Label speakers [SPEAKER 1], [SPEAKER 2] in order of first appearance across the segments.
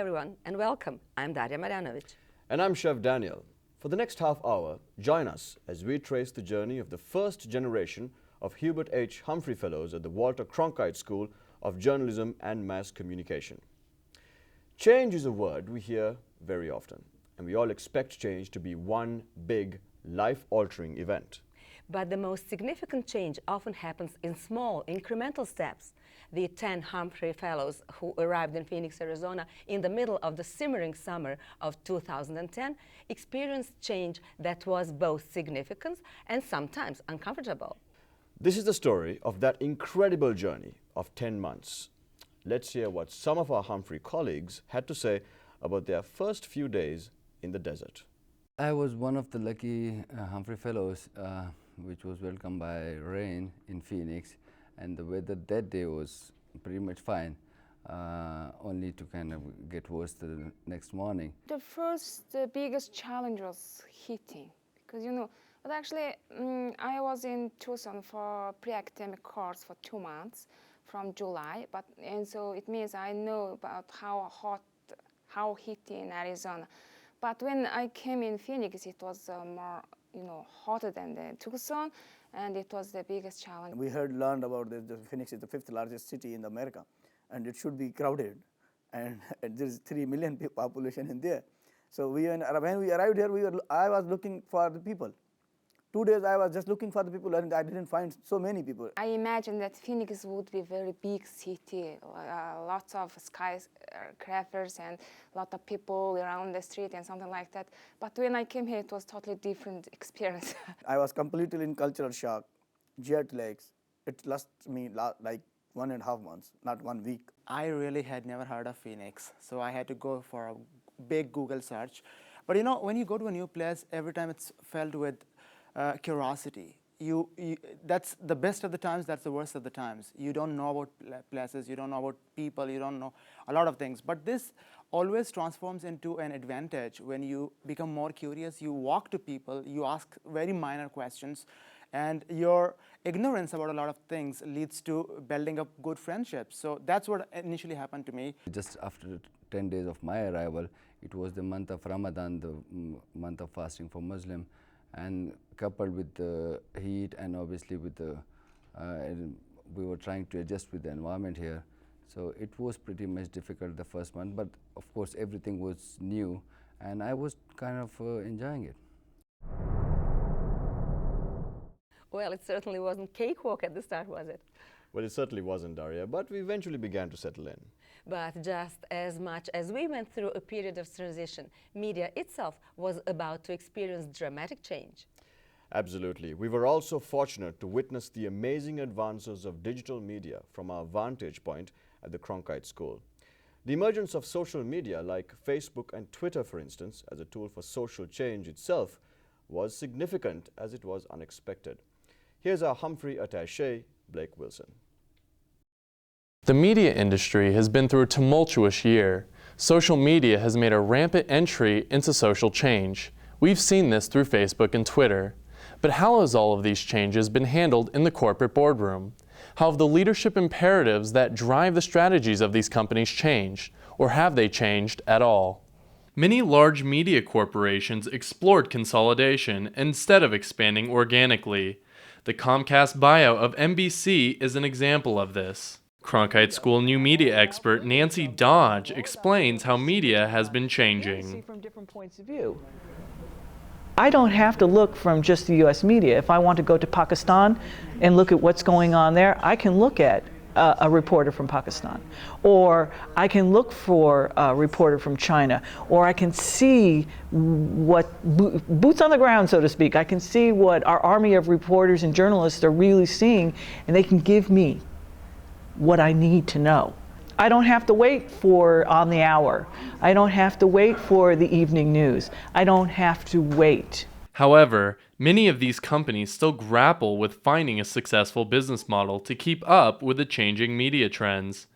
[SPEAKER 1] everyone, and welcome. I'm Darya Marjanovic.
[SPEAKER 2] And I'm Chef Daniel. For the next half hour, join us as we trace the journey of the first generation of Hubert H. Humphrey Fellows at the Walter Cronkite School of Journalism and Mass Communication. Change is a word we hear very often, and we all expect change to be one big, life-altering event.
[SPEAKER 1] But the most significant change often happens in small, incremental steps. The 10 Humphrey Fellows who arrived in Phoenix, Arizona in the middle of the simmering summer of 2010 experienced change that was both significant and sometimes uncomfortable.
[SPEAKER 2] This is the story of that incredible journey of 10 months. Let's hear what some of our Humphrey colleagues had to say about their first few days in the desert.
[SPEAKER 3] I was one of the lucky Humphrey Fellows, which was welcomed by rain in Phoenix, and the weather that day was pretty much fine, only to kind of get worse the next morning.
[SPEAKER 4] The biggest challenge was heating, because but actually I was in Tucson for pre-academic course for 2 months from July, and so it means I know about how heaty in Arizona. But when I came in Phoenix, it was more hotter than the Tucson, and it was the biggest challenge.
[SPEAKER 5] We learned about this. Phoenix is the 5th largest city in America, and it should be crowded, and there's 3 million population in there. So when we arrived here, I was looking for the people. 2 days I was just looking for the people, and I didn't find so many people.
[SPEAKER 4] I imagined that Phoenix would be a very big city, lots of skyscrapers and a lot of people around the street and something like that. But when I came here, it was totally different experience.
[SPEAKER 5] I was completely in cultural shock, jet lags. It lasted me like 1.5 months, not 1 week.
[SPEAKER 6] I really had never heard of Phoenix, so I had to go for a big Google search. But when you go to a new place, every time it's filled with curiosity. That's the best of the times, that's the worst of the times. You don't know about places, you don't know about people, you don't know a lot of things. But this always transforms into an advantage when you become more curious. You walk to people, you ask very minor questions, and your ignorance about a lot of things leads to building up good friendships. So that's what initially happened to me.
[SPEAKER 3] Just after 10 days of my arrival, it was the month of Ramadan, the month of fasting for Muslim. And coupled with the heat and obviously with we were trying to adjust with the environment here. So it was pretty much difficult the first month, but of course everything was new and I was kind of enjoying it.
[SPEAKER 1] Well, it certainly wasn't cakewalk at the start, was it?
[SPEAKER 2] Well, it certainly wasn't, Darya, but we eventually began to settle in.
[SPEAKER 1] But just as much as we went through a period of transition, media itself was about to experience dramatic change.
[SPEAKER 2] Absolutely. We were also fortunate to witness the amazing advances of digital media from our vantage point at the Cronkite School. The emergence of social media like Facebook and Twitter, for instance, as a tool for social change itself was significant as it was unexpected. Here's our Humphrey attaché, Blake Wilson.
[SPEAKER 7] The media industry has been through a tumultuous year. Social media has made a rampant entry into social change. We've seen this through Facebook and Twitter. But how has all of these changes been handled in the corporate boardroom? How have the leadership imperatives that drive the strategies of these companies changed, or have they changed at all? Many large media corporations explored consolidation instead of expanding organically. The Comcast buyout of NBC is an example of this. Cronkite School new media expert Nancy Dodge explains how media has been changing.
[SPEAKER 8] From different points of view. I don't have to look from just the U.S. media. If I want to go to Pakistan and look at what's going on there, I can look at a reporter from Pakistan, or I can look for a reporter from China, or I can see what boots on the ground, so to speak. I can see what our army of reporters and journalists are really seeing, and they can give me what I need to know. I don't have to wait for on the hour. I don't have to wait for the evening news. I don't have to wait.
[SPEAKER 7] However, many of these companies still grapple with finding a successful business model to keep up with the changing media trends.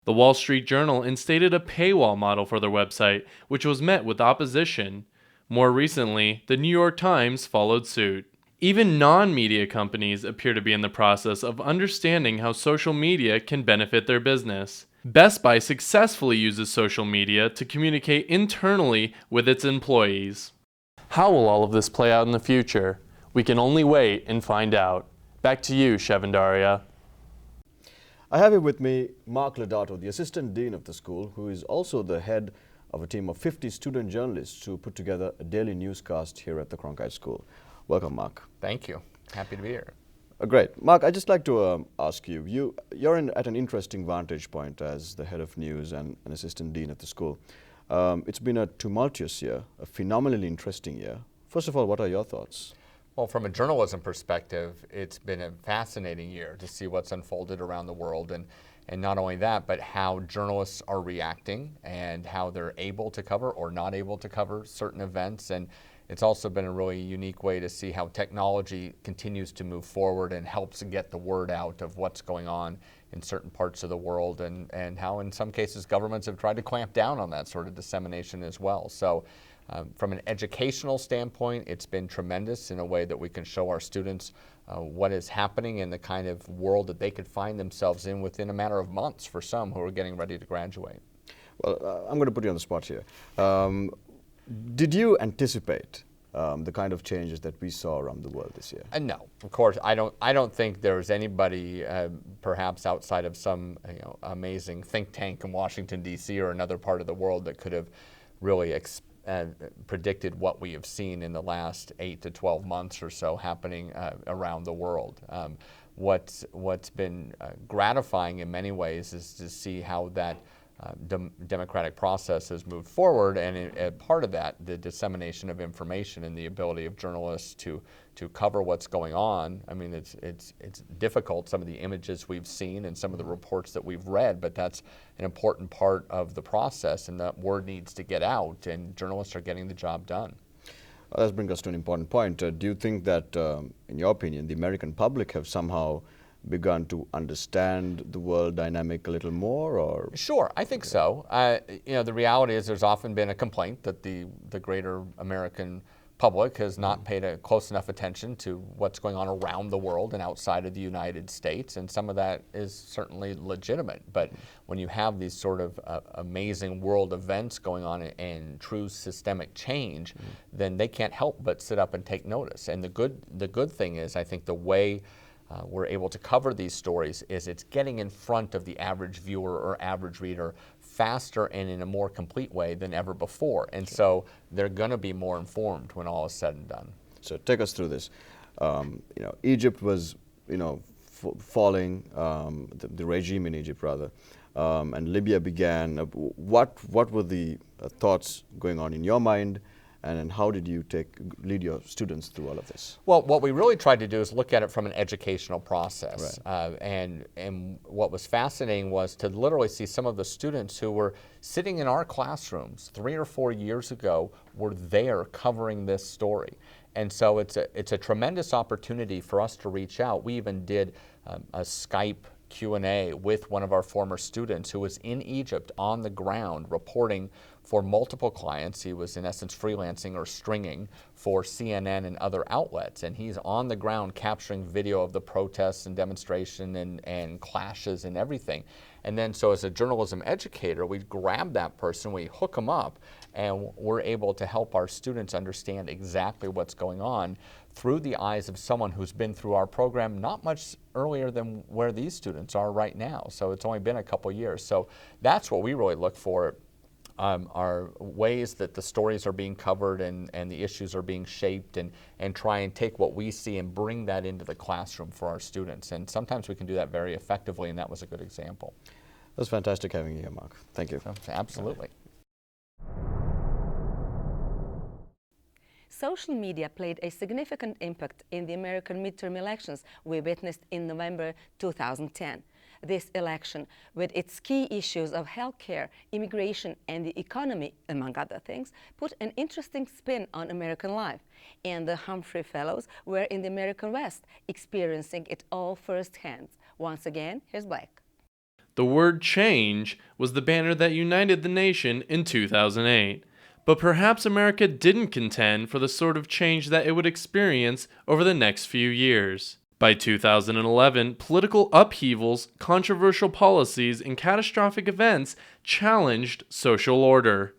[SPEAKER 7] The Wall Street Journal instated a paywall model for their website, which was met with opposition. More recently, the New York Times followed suit. Even non-media companies appear to be in the process of understanding how social media can benefit their business. Best Buy successfully uses social media to communicate internally with its employees. How will all of this play out in the future? We can only wait and find out. Back to you, Shevandaria.
[SPEAKER 2] I have here with me Mark Lodato, the Assistant Dean of the school, who is also the head of a team of 50 student journalists who put together a daily newscast here at the Cronkite School. Welcome, Mark.
[SPEAKER 9] Thank you. Happy to be here.
[SPEAKER 2] Great. Mark, I'd just like to ask you, you're at an interesting vantage point as the head of news and an assistant dean at the school. It's been a tumultuous year, a phenomenally interesting year. First of all, what are your thoughts?
[SPEAKER 9] Well, from a journalism perspective, it's been a fascinating year to see what's unfolded around the world. And not only that, but how journalists are reacting and how they're able to cover or not able to cover certain events. And it's also been a really unique way to see how technology continues to move forward and helps get the word out of what's going on in certain parts of the world, and how in some cases governments have tried to clamp down on that sort of dissemination as well. So from an educational standpoint, it's been tremendous in a way that we can show our students what is happening in the kind of world that they could find themselves in within a matter of months for some who are getting ready to graduate.
[SPEAKER 2] Well, I'm going to put you on the spot here. Did you anticipate the kind of changes that we saw around the world this year?
[SPEAKER 9] No, of course I don't think there's anybody, perhaps outside of some amazing think tank in Washington D.C. or another part of the world, that could have really predicted what we have seen in the last 8 to 12 months or so happening around the world. What's been gratifying in many ways is to see how that democratic process has moved forward, and part of that, the dissemination of information and the ability of journalists to cover what's going on. I mean, it's difficult, some of the images we've seen and some of the reports that we've read, but that's an important part of the process, and that word needs to get out, and journalists are getting the job done.
[SPEAKER 2] Well, that brings us to an important point. Do you think that, in your opinion, the American public have somehow begun to understand the world dynamic a little more, or?
[SPEAKER 9] Sure, I think so. The reality is there's often been a complaint that the greater American public has not paid a close enough attention to what's going on around the world and outside of the United States, and some of that is certainly legitimate. But when you have these sort of amazing world events going on and true systemic change, then they can't help but sit up and take notice. And the good thing is, I think the way we're able to cover these stories is it's getting in front of the average viewer or average reader faster and in a more complete way than ever before. And so they're going to be more informed when all is said and done.
[SPEAKER 2] So take us through this. Egypt was, falling, the regime in Egypt rather, and Libya began. What were the thoughts going on in your mind? And how did you lead your students through all of this?
[SPEAKER 9] Well, what we really tried to do is look at it from an educational process.
[SPEAKER 2] Right.
[SPEAKER 9] And what was fascinating was to literally see some of the students who were sitting in our classrooms 3 or 4 years ago were there covering this story. And so it's a tremendous opportunity for us to reach out. We even did a Skype Q&A with one of our former students who was in Egypt on the ground reporting for multiple clients. He was in essence freelancing or stringing for CNN and other outlets, and he's on the ground capturing video of the protests and demonstration and clashes and everything. And then so as a journalism educator, we grab that person, we hook them up, and we're able to help our students understand exactly what's going on through the eyes of someone who's been through our program not much earlier than where these students are right now. So it's only been a couple years. So that's what we really look for, are ways that the stories are being covered and the issues are being shaped, and try and take what we see and bring that into the classroom for our students. And sometimes we can do that very effectively, and that was a good example.
[SPEAKER 2] It was fantastic having you here, Mark. Thank you.
[SPEAKER 9] Absolutely.
[SPEAKER 1] Social media played a significant impact in the American midterm elections we witnessed in November 2010. This election, with its key issues of healthcare, immigration, and the economy, among other things, put an interesting spin on American life. And the Humphrey Fellows were in the American West, experiencing it all firsthand. Once again, here's Blake.
[SPEAKER 7] The word change was the banner that united the nation in 2008. But perhaps America didn't contend for the sort of change that it would experience over the next few years. By 2011, political upheavals, controversial policies, and catastrophic events challenged social order.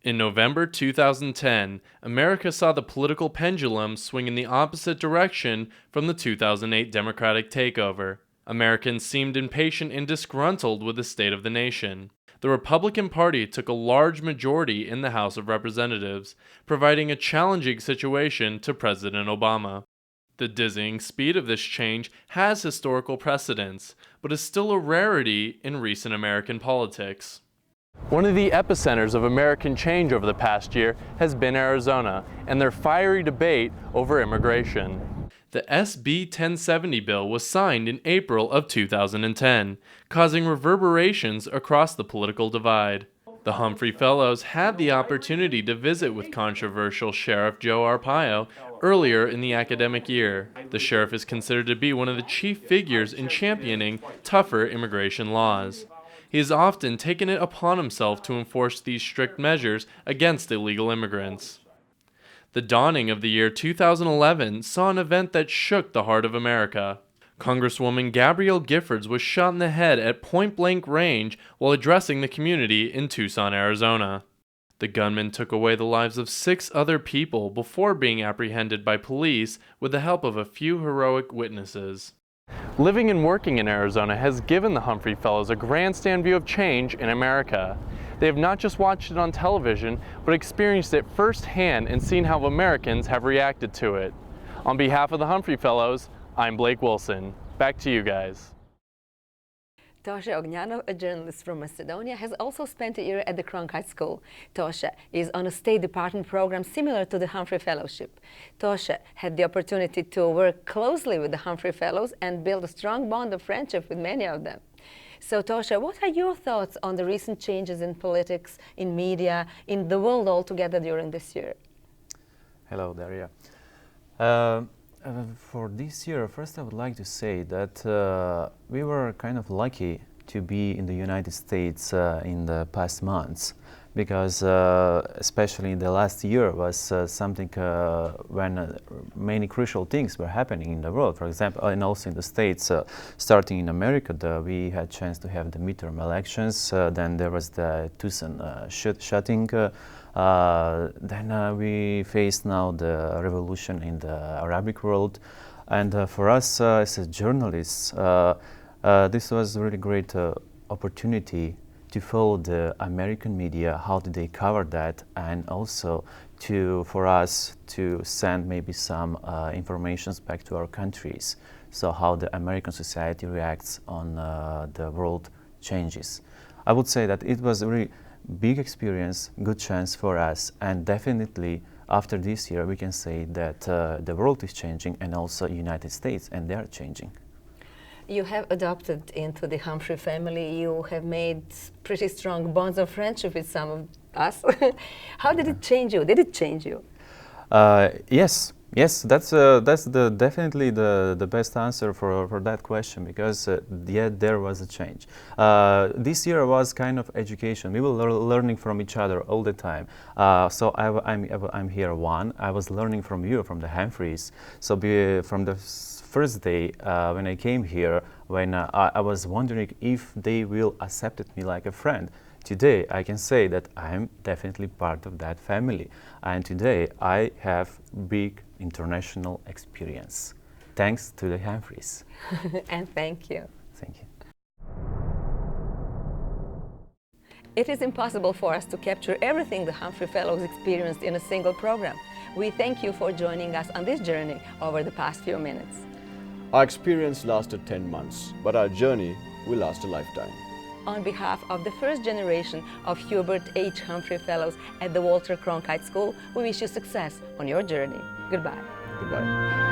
[SPEAKER 7] In November 2010, America saw the political pendulum swing in the opposite direction from the 2008 Democratic takeover. Americans seemed impatient and disgruntled with the state of the nation. The Republican Party took a large majority in the House of Representatives, providing a challenging situation to President Obama. The dizzying speed of this change has historical precedence, but is still a rarity in recent American politics. One of the epicenters of American change over the past year has been Arizona and their fiery debate over immigration. The SB 1070 bill was signed in April of 2010, causing reverberations across the political divide. The Humphrey Fellows had the opportunity to visit with controversial Sheriff Joe Arpaio earlier in the academic year. The sheriff is considered to be one of the chief figures in championing tougher immigration laws. He has often taken it upon himself to enforce these strict measures against illegal immigrants. The dawning of the year 2011 saw an event that shook the heart of America. Congresswoman Gabrielle Giffords was shot in the head at point-blank range while addressing the community in Tucson, Arizona. The gunman took away the lives of 6 other people before being apprehended by police with the help of a few heroic witnesses. Living and working in Arizona has given the Humphrey Fellows a grandstand view of change in America. They have not just watched it on television, but experienced it firsthand and seen how Americans have reacted to it. On behalf of the Humphrey Fellows, I'm Blake Wilson. Back to you guys.
[SPEAKER 1] Tosha Ognjanov, a journalist from Macedonia, has also spent a year at the Cronkite School. Tosha is on a State Department program similar to the Humphrey Fellowship. Tosha had the opportunity to work closely with the Humphrey Fellows and build a strong bond of friendship with many of them. So Tosha, what are your thoughts on the recent changes in politics, in media, in the world altogether during this year?
[SPEAKER 10] Hello, Daria. For this year, first I would like to say that we were kind of lucky to be in the United States in the past months, because especially in the last year was something when many crucial things were happening in the world. For example, and also in the States, starting in America, we had chance to have the midterm elections. Then there was the Tucson shooting. Then we face now the revolution in the Arabic world, and for us as a journalists, this was a really great opportunity to follow the American media, how did they cover that, and also for us to send maybe some informations back to our countries, so how the American society reacts on the world changes. I would say that it was a really big experience, good chance for us, and definitely after this year we can say that the world is changing, and also United States, and they are changing.
[SPEAKER 1] You have adopted into the Humphrey family. You have made pretty strong bonds of friendship with some of us. How did it change you? Did it change you?
[SPEAKER 10] Yes, that's definitely the best answer for that question, because yeah, there was a change. This year was kind of education. We were learning from each other all the time. So I'm here one. I was learning from you, from the Humphreys. So from the first day when I came here, when I was wondering if they will accept me like a friend. Today I can say that I'm definitely part of that family, and today I have big international experience thanks to the Humphreys.
[SPEAKER 1] And thank you.
[SPEAKER 10] Thank you.
[SPEAKER 1] It is impossible for us to capture everything the Humphrey Fellows experienced in a single program. We thank you for joining us on this journey over the past few minutes.
[SPEAKER 2] Our experience lasted 10 months, but our journey will last a lifetime.
[SPEAKER 1] On behalf of the first generation of Hubert H. Humphrey Fellows at the Walter Cronkite School, we wish you success on your journey. Goodbye.
[SPEAKER 2] Goodbye.